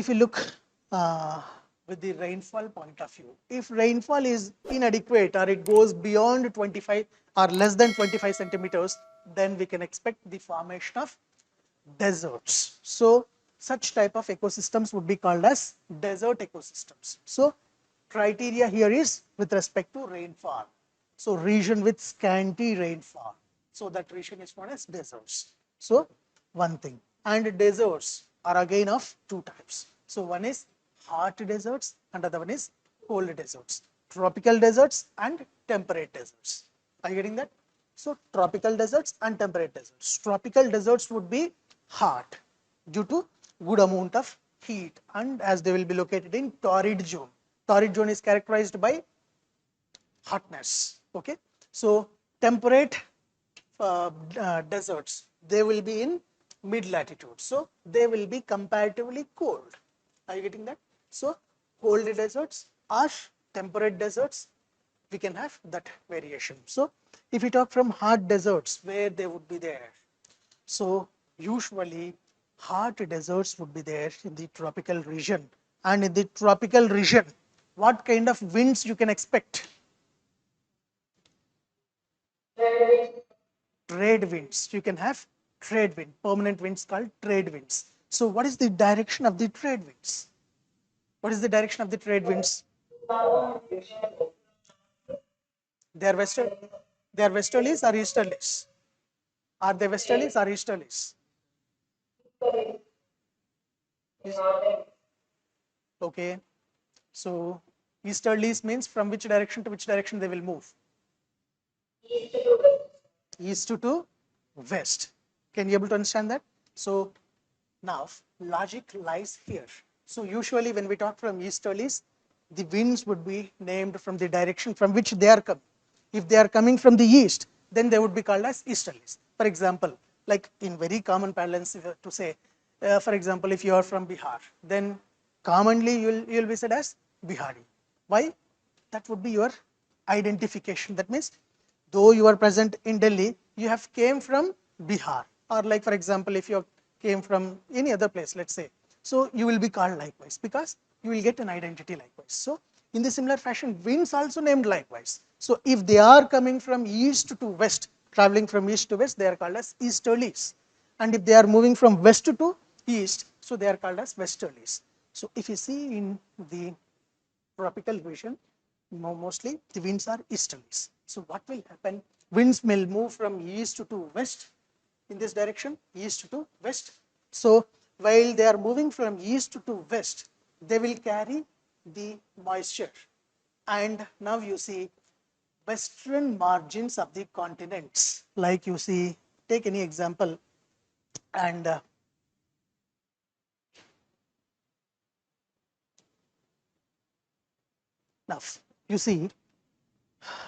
if you look with the rainfall point of view, if rainfall is inadequate or it goes beyond 25 or less than 25 centimeters, then we can expect the formation of deserts. So such type of ecosystems would be called as desert ecosystems. So criteria here is with respect to rainfall. So region with scanty rainfall. So that region is known as deserts. So one thing. And deserts are again of two types. So one is hot deserts and other one is cold deserts. Tropical deserts and temperate deserts. Are you getting that? So tropical deserts and temperate deserts. Tropical deserts would be hot due to good amount of heat, and as they will be located in torrid zone. Torrid zone is characterized by hotness. Okay, so temperate deserts, they will be in mid latitude, so they will be comparatively cold. Are you getting that? So cold deserts or temperate deserts, we can have that variation. So if we talk from hot deserts, where they would be there, so usually hot deserts would be there in the tropical region, and in the tropical region, what kind of winds you can expect? Trade winds. You can have trade wind, permanent winds called trade winds. So what is the direction of the trade winds? What is the direction of the trade winds? They are westerly. They are westerlies or easterlies? Are they westerlies or easterlies? Okay. So easterlies means from which direction to which direction they will move? East to west. Can you able to understand that? So now logic lies here. So usually when we talk from easterlies, the winds would be named from the direction from which they are coming. If they are coming from the east, then they would be called as easterlies. For example, like in very common parlance to say, for example, if you are from Bihar, then commonly you'll be said as Bihari. Why? That would be your identification. That means though you are present in Delhi, you have came from Bihar, or like for example, if you came from any other place, let's say, so you will be called likewise because you will get an identity likewise. So in the similar fashion, winds also named likewise. So if they are coming from east to west, traveling from east to west, they are called as easterlies. And if they are moving from west to east, so they are called as westerlies. So if you see in the tropical region, mostly the winds are easterlies. So what will happen? Winds will move from east to west in this direction, east to west. So while they are moving from east to west, they will carry the moisture. And now you see western margins of the continents, like you see, take any example, and now you see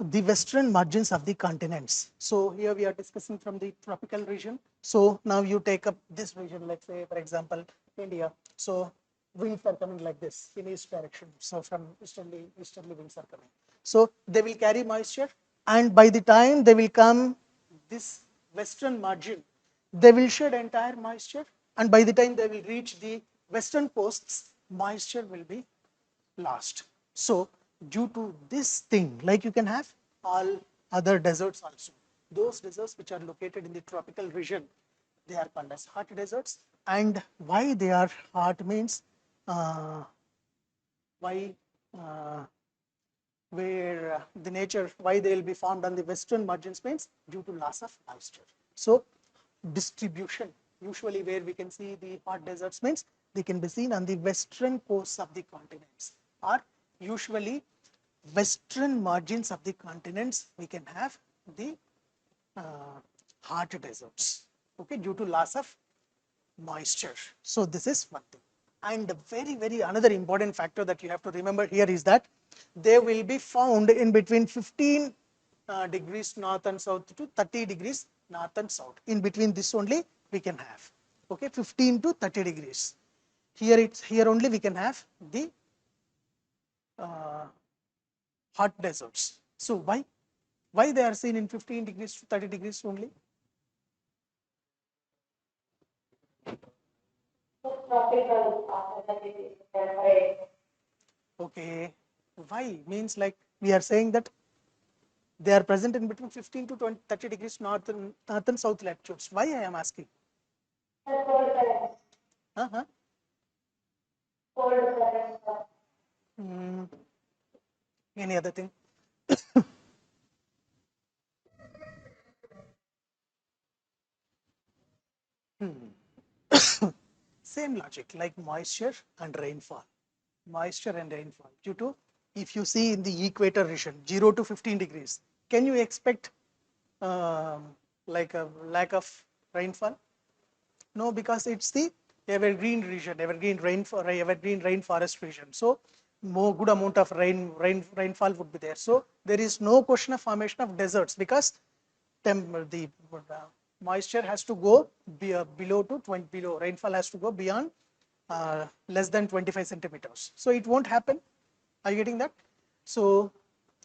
the western margins of the continents. So here we are discussing from the tropical region. So now you take up this region, let's say for example India. So winds are coming like this in east direction. So from easterly winds are coming. So they will carry moisture, and by the time they will come this western margin, they will shed entire moisture, and by the time they will reach the western coasts, moisture will be lost. So due to this thing, like you can have all other deserts also. Those deserts which are located in the tropical region, they are called as hot deserts. And why they are hot means, why where the nature, why they will be formed on the western margins means due to loss of moisture. So distribution, usually where we can see the hot deserts means they can be seen on the western coasts of the continents, or usually western margins of the continents we can have the hot deserts, okay, due to loss of moisture. So this is one thing. And very another important factor that you have to remember here is that they will be found in between 15 degrees north and south to 30 degrees north and south. In between this only we can have, okay, 15 to 30 degrees. Here only we can have the hot deserts. So why they are seen in 15 degrees to 30 degrees only? Okay, why? Means like we are saying that they are present in between 15 to 20, 30 degrees north and south latitudes. Why I am asking? Uh-huh. Mm, any other thing? Same logic like moisture and rainfall. Moisture and rainfall. Due to, if you see in the equator region, 0 to 15 degrees, can you expect like a lack of rainfall? No, because it's the evergreen region, evergreen rainforest region. So more good amount of rainfall would be there. So there is no question of formation of deserts because the moisture has to go below to 20 below. Rainfall has to go beyond less than 25 centimeters. So it won't happen. Are you getting that? So,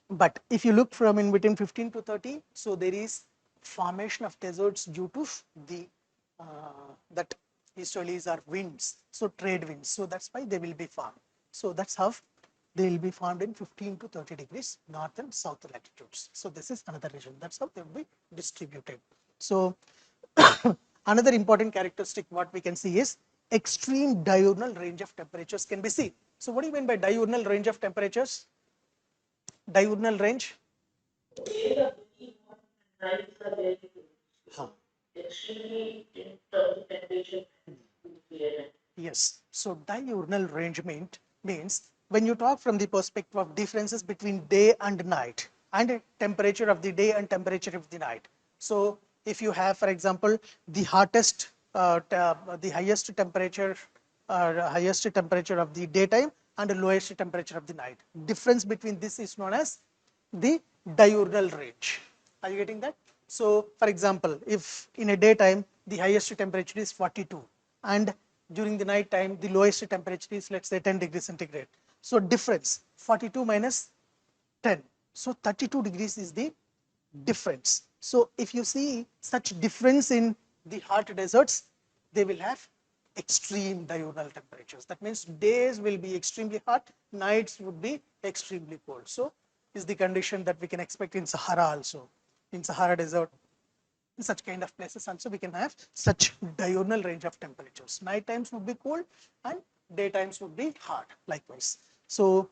but if you look from in between 15 to 30, so there is formation of deserts due to the that easterlies are winds, so trade winds. So that's why they will be formed. So that's how they will be formed in 15 to 30 degrees north and south latitudes. So this is another region. That's how they will be distributed. So another important characteristic what we can see is extreme diurnal range of temperatures can be seen. So what do you mean by diurnal range of temperatures? Diurnal range? Huh. Yes. So diurnal range means when you talk from the perspective of differences between day and night and temperature of the day and temperature of the night. So if you have, for example, the hottest, the highest temperature of the daytime and the lowest temperature of the night. Difference between this is known as the diurnal range. Are you getting that? So, for example, if in a daytime the highest temperature is 42 and during the night time the lowest temperature is, let's say, 10 degrees centigrade. So difference 42 minus 10. So 32 degrees is the difference. So if you see such difference in the hot deserts, they will have extreme diurnal temperatures. That means days will be extremely hot, nights would be extremely cold. So is the condition that we can expect in Sahara also. In Sahara desert, in such kind of places also we can have such diurnal range of temperatures. Night times would be cold and day times would be hot likewise. So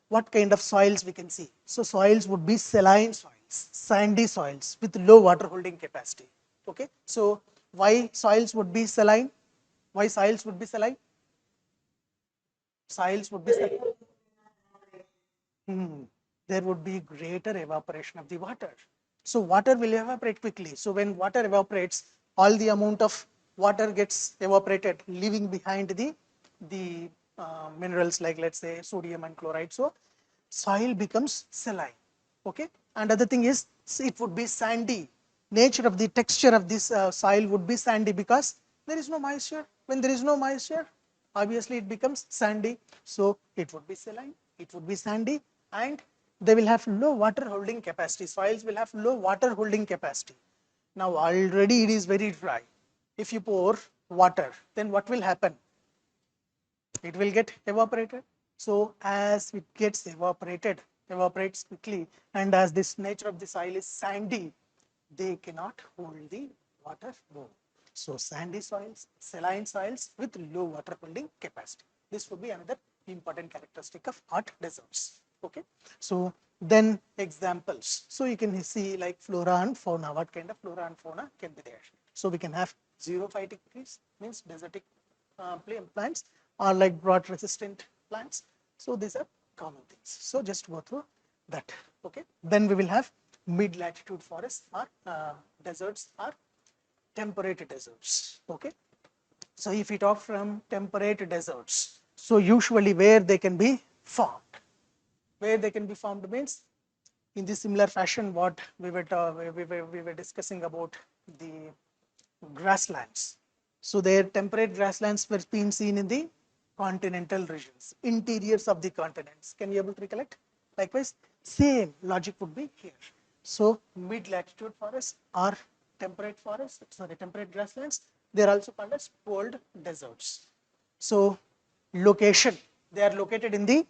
what kind of soils we can see? So soils would be saline soils, sandy soils with low water holding capacity. Okay, so why soils would be saline? Why soils would be saline? Soils would be saline. There would be greater evaporation of the water. So water will evaporate quickly. So when water evaporates, all the amount of water gets evaporated, leaving behind the minerals like, let's say, sodium and chloride. So soil becomes saline. Okay. And other thing is it would be sandy. Nature of the texture of this soil would be sandy because there is no moisture. When there is no moisture, obviously it becomes sandy. So it would be saline, it would be sandy, and they will have low water holding capacity. Soils will have low water holding capacity. Now already it is very dry. If you pour water, then what will happen? It will get evaporated. So as it gets evaporates quickly, and as this nature of the soil is sandy, they cannot hold the water more. So sandy soils, saline soils with low water holding capacity. This would be another important characteristic of hot deserts. Okay. So then examples. So you can see like flora and fauna. What kind of flora and fauna can be there? So we can have 0 degrees means desertic plants or like drought resistant plants. So these are common things. So just go through that. Okay. Then we will have mid latitude forests or deserts or temperate deserts. Okay. So if we talk from temperate deserts, so usually where they can be formed. Where they can be formed means in the similar fashion what we were discussing about the grasslands. So their temperate grasslands were being seen in the continental regions, interiors of the continents. Can you able to recollect? Likewise, same logic would be here. So mid-latitude forests or temperate forests, sorry, temperate grasslands, they are also called as cold deserts. So location, they are located in the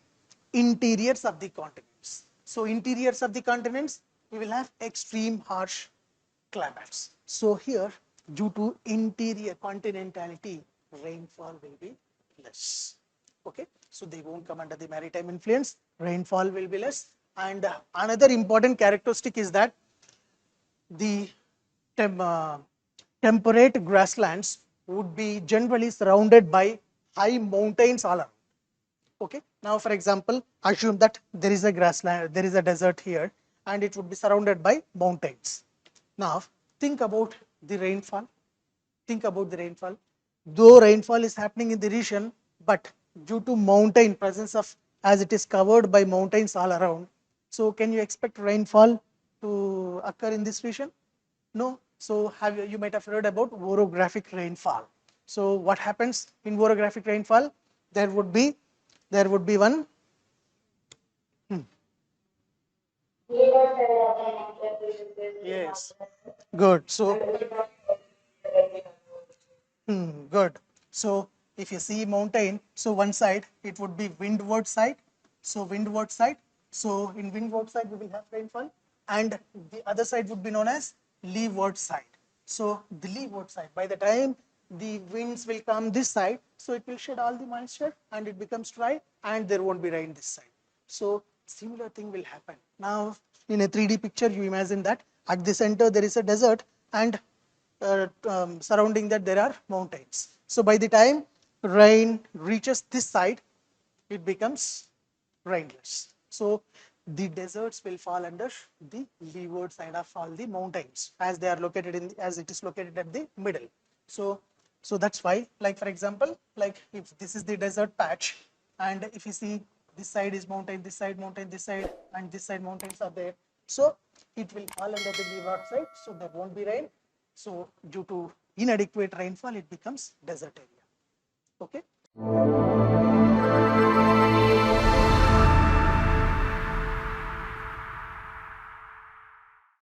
interiors of the continents. So interiors of the continents, we will have extreme harsh climates. So here, due to interior continentality, rainfall will be less. Okay, so they won't come under the maritime influence, rainfall will be less. And another important characteristic is that the temperate grasslands would be generally surrounded by high mountains all around. Okay, now for example, assume that there is a grassland, there is a desert here, and it would be surrounded by mountains. Now think about the rainfall. Think about the rainfall. Though rainfall is happening in the region, but due to mountain presence of, as it is covered by mountains all around, so can you expect rainfall to occur in this region? No. So you might have heard about orographic rainfall. So what happens in orographic rainfall? There would be one. Yes. Good. So good. So if you see mountain, so one side it would be windward side. So windward side. So in windward side we will have rainfall, and the other side would be known as leeward side. So the leeward side, by the time the winds will come this side, so it will shed all the moisture and it becomes dry, and there won't be rain this side. So similar thing will happen. Now in a 3D picture, you imagine that at the center there is a desert, and surrounding that there are mountains. So by the time rain reaches this side, it becomes rainless. So the deserts will fall under the leeward side of all the mountains, as they are located in, as it is located at the middle. So that's why, like for example, like if this is the desert patch, and if you see this side is mountain, this side mountain, this side, and this side mountains are there, so it will fall under the leeward side, so there won't be rain. So due to inadequate rainfall, it becomes desert area. Okay.